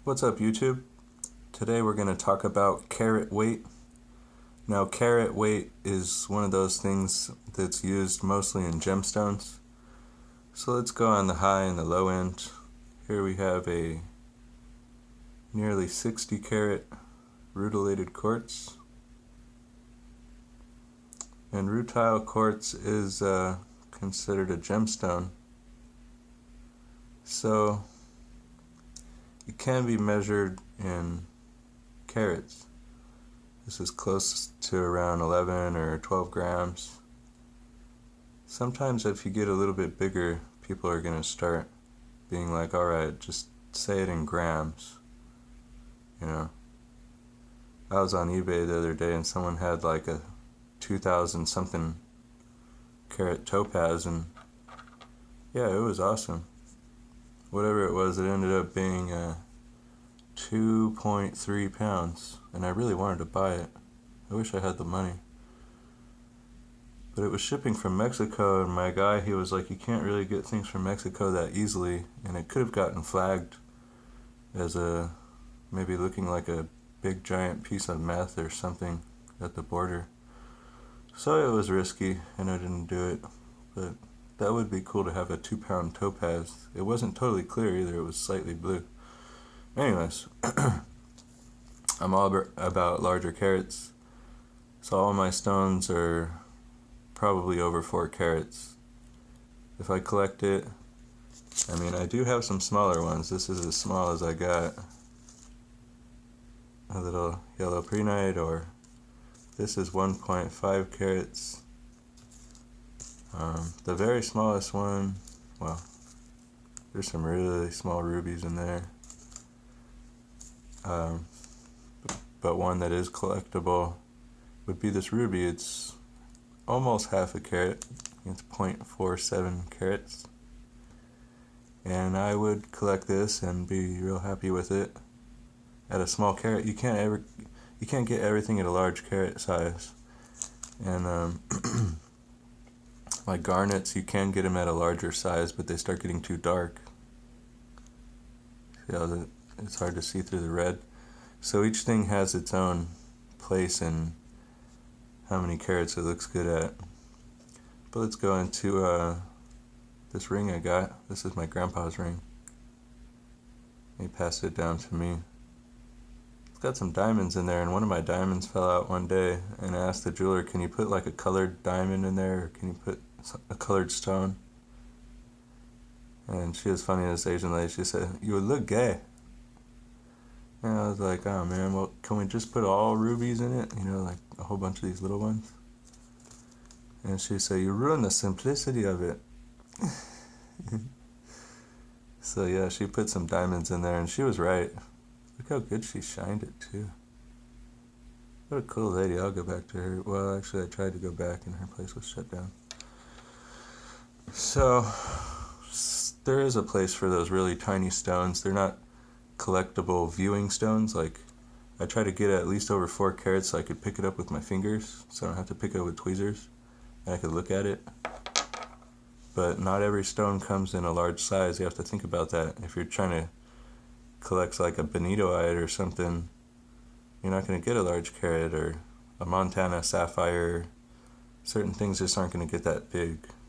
What's up, YouTube? Today we're going to talk about carat weight. Now, carat weight is one of those things that's used mostly in gemstones. So let's go on the high and the low end. Here we have a nearly 60 carat rutilated quartz. And rutile quartz is considered a gemstone. So it can be measured in carats. This is close to around 11 or 12 grams. Sometimes if you get a little bit bigger, people are going to start being like, alright, just say it in grams. You know, I was on eBay the other day and someone had like a 2,000 something carat topaz, and yeah, it was awesome. Whatever it was, it ended up being 2.3 pounds, and I really wanted to buy it. I wish I had the money. But it was shipping from Mexico, and my guy, he was like, you can't really get things from Mexico that easily, and it could have gotten flagged as maybe looking like a big giant piece of meth or something at the border. So it was risky, and I didn't do it. But that would be cool to have a 2-pound topaz. It wasn't totally clear either, it was slightly blue. Anyways, I'm all about larger carats. So all my stones are probably over 4 carats. If I collect it, I mean, I do have some smaller ones. This is as small as I got. A little yellow prehnite, or this is 1.5 carats. The very smallest one, well, there's some really small rubies in there. But one that is collectible would be this ruby. It's almost half a carat. It's 0.47 carats. And I would collect this and be real happy with it. At a small carat, you can't get everything at a large carat size. And like garnets, you can get them at a larger size, but they start getting too dark. See how it's hard to see through the red. So each thing has its own place in how many carats it looks good at. But let's go into this ring I got. This is my grandpa's ring. He passed it down to me. It's got some diamonds in there, and one of my diamonds fell out one day, and I asked the jeweler, can you put like a colored diamond in there, or can you put a colored stone? And she was funny, this Asian lady. She said, you would look gay. And I was like, oh man, well, can we just put all rubies in it? You know, like a whole bunch of these little ones? And she said, you ruin the simplicity of it. So yeah, she put some diamonds in there, and she was right. Look how good she shined it too. What a cool lady. I'll go back to her. Well, actually, I tried to go back and her place was shut down. So there is a place for those really tiny stones. They're not collectible viewing stones. Like, I try to get at least over 4 carats so I could pick it up with my fingers, so I don't have to pick it up with tweezers, and I could look at it. But not every stone comes in a large size. You have to think about that. If you're trying to collect like a bonitoite or something, you're not going to get a large carat, or a Montana sapphire. Certain things just aren't going to get that big.